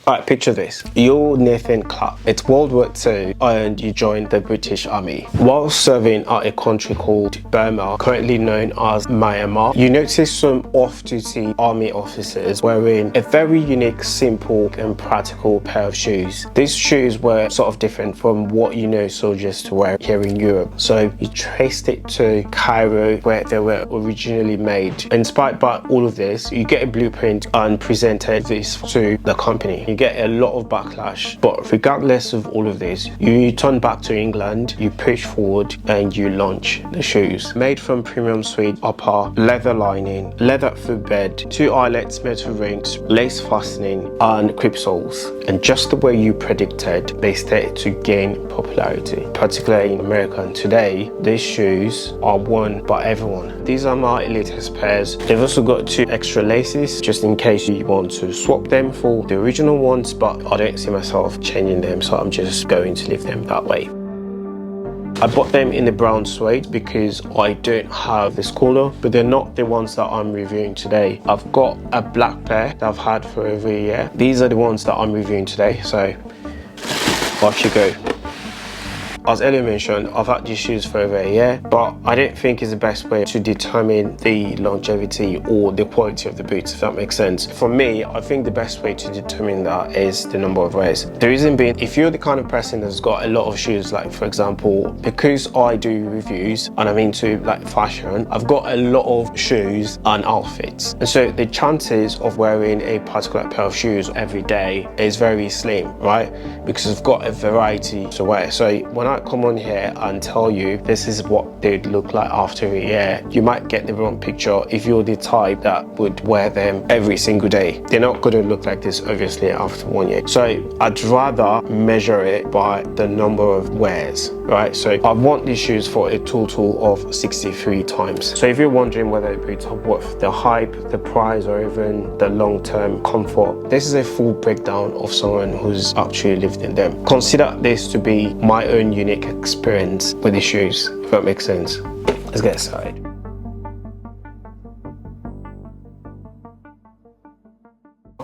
Alright, picture this. You're Nathan Clark. It's World War II and you joined the British Army. While serving at a country called Burma, currently known as Myanmar, you notice some off-duty army officers wearing a very unique, simple and practical pair of shoes. These shoes were sort of different from what you know soldiers to wear here in Europe. So you traced it to Cairo, where they were originally made. Inspired by all of this, you get a blueprint and presented this to the company. You get a lot of backlash, but regardless of all of this, you return back to England, you push forward and you launch the shoes. Made from premium suede upper, leather lining, leather footbed, 2 eyelets, metal rings, lace fastening and crib soles. And just the way you predicted, they started to gain popularity, particularly in America. And today, these shoes are worn by everyone. These are my latest pairs. They've also got 2 extra laces just in case you want to swap them for the original ones, but I don't see myself changing them, so I'm just going to leave them that way. I bought them in the brown suede because I don't have this color, but they're not the ones that I'm reviewing today. I've got a black pair that I've had for over a year. These are the ones that I'm reviewing today, so off you go. As earlier mentioned, I've had these shoes for over a year, but I don't think it's the best way to determine the longevity or the quality of the boots, if that makes sense. For me, I think the best way to determine that is the number of wears. The reason being, if you're the kind of person that's got a lot of shoes, like for example, because I do reviews and I'm into like fashion, I've got a lot of shoes and outfits. And so the chances of wearing a particular pair of shoes every day is very slim, right? Because I've got a variety to wear. So when I come on here and tell you this is what they'd look like after a year, you might get the wrong picture if you're the type that would wear them every single day. They're not going to look like this obviously after 1 year. So I'd rather measure it by the number of wears, right? So I want these shoes for a total of 63 times. So if you're wondering whether the boots are worth the hype, the price, or even the long-term comfort, this is a full breakdown of someone who's actually lived in them. Consider this to be my own unique experience with the shoes, if that makes sense. Let's get started.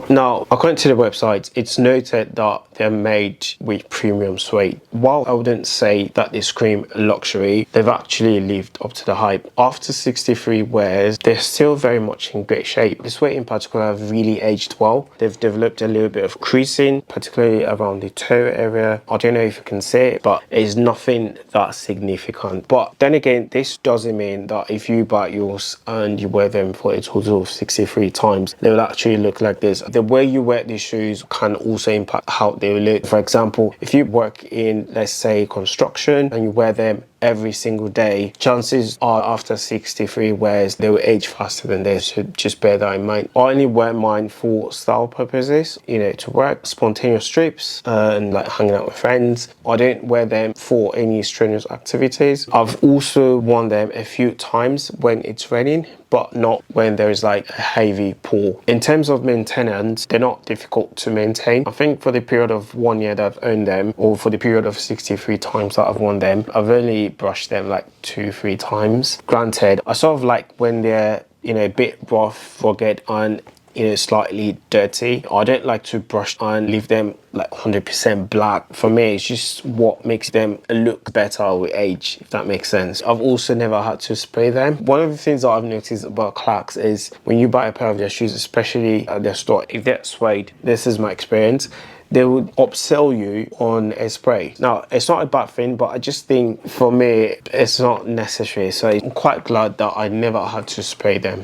Now, according to the website, it's noted that they're made with premium suede. While I wouldn't say that they scream luxury, they've actually lived up to the hype. After 63 wears, they're still very much in great shape. The suede in particular have really aged well. They've developed a little bit of creasing, particularly around the toe area. I don't know if you can see it, but it's nothing that significant. But then again, this doesn't mean that if you buy yours and you wear them for a total of 63 times, they will actually look like this. The way you wear these shoes can also impact how they look. For example, if you work in, let's say, construction and you wear them every single day, chances are after 63 wears, they will age faster than this, so just bear that in mind. I only wear mine for style purposes, you know, to work, spontaneous trips, and like hanging out with friends. I don't wear them for any strenuous activities. I've also worn them a few times when it's raining, but not when there is like a heavy pour. In terms of maintenance, they're not difficult to maintain. I think for the period of 1 year that I've owned them, or for the period of 63 times that I've worn them, I've only brushed them like 2-3 times. Granted, I sort of like when they're, you know, a bit rough, rugged and, you know, slightly dirty. I don't like to brush and leave them like 100% black. For me, it's just what makes them look better with age, if that makes sense. I've also never had to spray them. One of the things that I've noticed about Clarks is when you buy a pair of their shoes, especially at their store, if they're suede, this is my experience, they would upsell you on a spray. Now, it's not a bad thing, but I just think for me, it's not necessary. So I'm quite glad that I never had to spray them.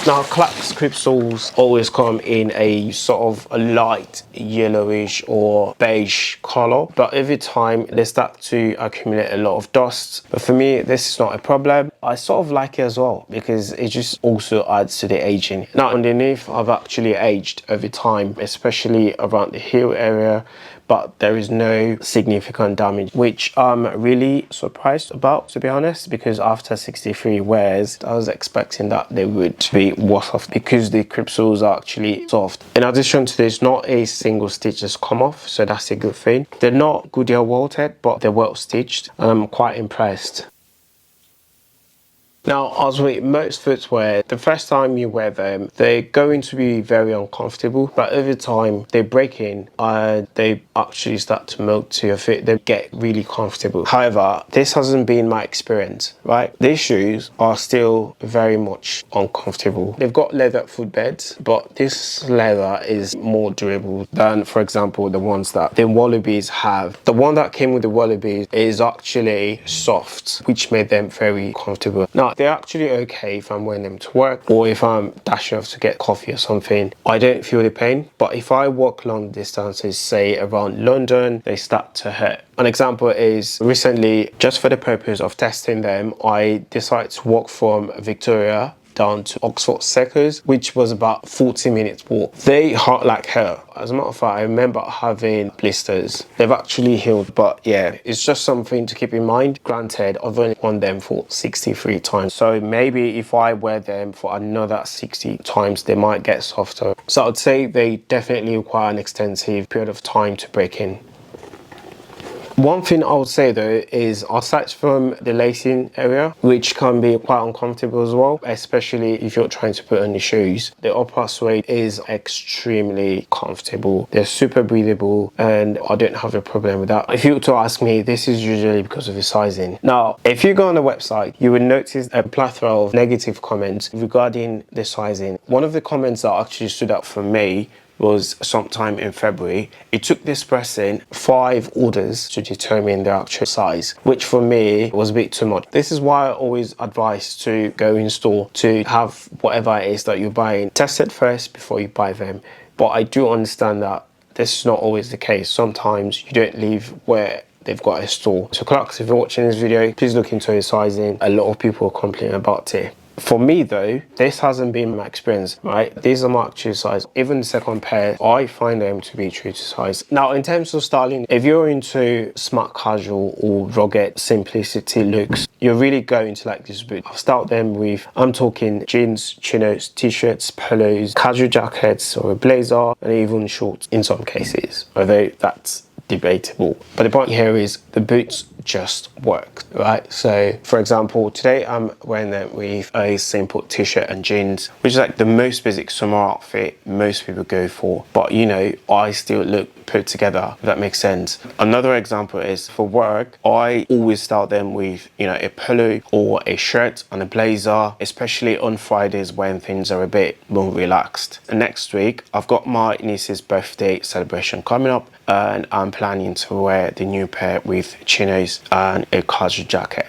Now, Clarks crib soles always come in a sort of a light yellowish or beige color, but every time they start to accumulate a lot of dust. But for me, this is not a problem. I sort of like it as well because it just also adds to the aging. Now, underneath, I've actually aged over time, especially around the heel area, but there is no significant damage, which I'm really surprised about, to be honest, because after 63 wears, I was expecting that they would be worse off because the crib soles are actually soft. In addition to this, not a single stitch has come off, so that's a good thing. They're not Goodyear welted, but they're well stitched, and I'm quite impressed. Now, as with most footwear, the first time you wear them, they're going to be very uncomfortable, but over time they break in and they actually start to melt to your feet. They get really comfortable. However, this hasn't been my experience, right? These shoes are still very much uncomfortable. They've got leather footbeds, but this leather is more durable than, for example, the ones that the Wallabies have. The one that came with the Wallabies is actually soft, which made them very comfortable. Now, they're actually okay if I'm wearing them to work or if I'm dashing off to get coffee or something. I don't feel the pain, but if I walk long distances, say around London, they start to hurt. An example is recently, just for the purpose of testing them, I decided to walk from Victoria down to Oxford Circus, which was about 40 minutes walk. They hurt like hell. As a matter of fact, I remember having blisters. They've actually healed, but yeah, it's just something to keep in mind. Granted, I've only worn them for 63 times, so maybe if I wear them for another 60 times, they might get softer. So I'd say they definitely require an extensive period of time to break in. One thing I would say though is aside from the lacing area, which can be quite uncomfortable as well, especially if you're trying to put on your shoes, the upper suede is extremely comfortable. They're super breathable and I don't have a problem with that. If you were to ask me, this is usually because of the sizing. Now, if you go on the website, you will notice a plethora of negative comments regarding the sizing. One of the comments that actually stood out for me was sometime in February. It took this person 5 orders to determine the actual size, which for me was a bit too much. This is why I always advise to go in store to have whatever it is that you're buying tested first before you buy them. But I do understand that this is not always the case. Sometimes you don't leave where they've got a store. So Clarks, if you're watching this video, please look into your sizing. A lot of people are complaining about it. For me though, this hasn't been my experience, right? These are my actual size. Even the second pair, I find them to be true to size. Now, in terms of styling, if you're into smart casual or rugged simplicity looks, you're really going to like this boot. I've styled them with, I'm talking jeans, chinos, t-shirts, polos, casual jackets or a blazer, and even shorts in some cases, although that's debatable. But the point here is the boots just work, right? So for example, today I'm wearing them with a simple t-shirt and jeans, which is like the most basic summer outfit most people go for, but you know, I still look put together, if that makes sense. Another example is for work, I always style them with, you know, a polo or a shirt and a blazer, especially on Fridays when things are a bit more relaxed. And next week I've got my niece's birthday celebration coming up and I'm planning to wear the new pair with chinos and a casual jacket.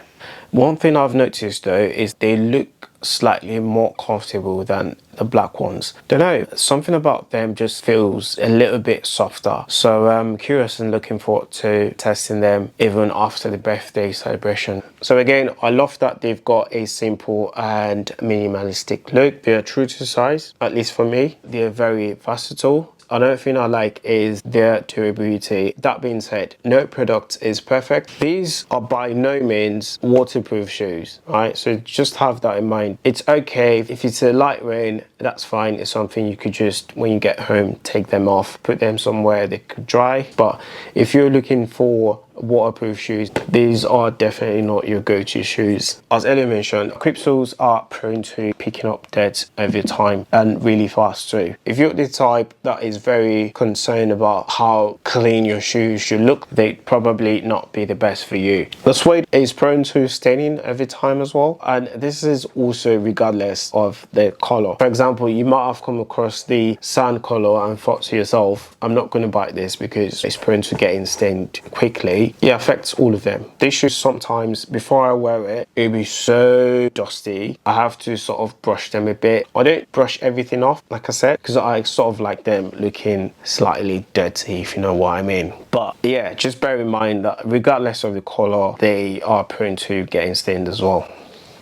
One thing I've noticed though is they look slightly more comfortable than the black ones. Don't know, something about them just feels a little bit softer. So I'm curious and looking forward to testing them even after the birthday celebration. So again, I love that they've got a simple and minimalistic look. They are true to size, at least for me. They're very versatile. Another thing I like is their durability. That being said, no product is perfect. These are by no means waterproof shoes, right? So just have that in mind. It's okay if it's a light rain, that's fine. It's something you could just, when you get home, take them off, put them somewhere they could dry. But if you're looking for waterproof shoes, these are definitely not your go-to shoes. As earlier mentioned, creep soles are prone to picking up dirt over time and really fast too. If you're the type that is very concerned about how clean your shoes should look, they'd probably not be the best for you. The suede is prone to staining over time as well, and this is also regardless of the color. For example, you might have come across the sand color and thought to yourself, I'm not going to buy this because it's prone to getting stained quickly. It affects all of them. These shoes, sometimes before I wear it, it'll be so dusty. I have to sort of brush them a bit. I don't brush everything off, like I said, because I sort of like them looking slightly dirty, if you know what I mean. But yeah, just bear in mind that regardless of the color, they are prone to getting stained as well.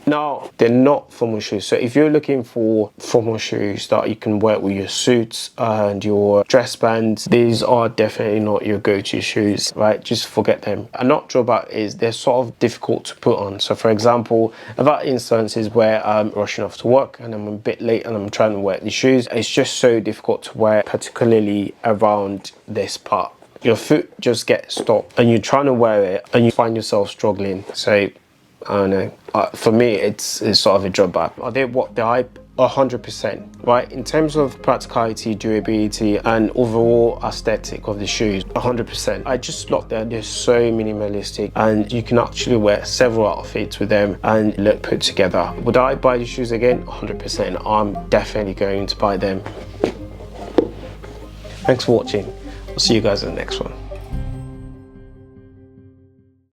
Now, they're not formal shoes. So if you're looking for formal shoes that you can wear with your suits and your dress bands, these are definitely not your go-to shoes, right? Just forget them. Another drawback is they're sort of difficult to put on. So for example, I've had instances where I'm rushing off to work and I'm a bit late and I'm trying to wear these shoes. It's just so difficult to wear, particularly around this part. Your foot just gets stopped and you're trying to wear it and you find yourself struggling. So I don't know. For me, it's sort of a drawback. Are they what the hype? 100%, right? In terms of practicality, durability, and overall aesthetic of the shoes, 100%. I just love that they're so minimalistic, and you can actually wear several outfits with them and look put together. Would I buy the shoes again? 100%. I'm definitely going to buy them. Thanks for watching. I'll see you guys in the next one.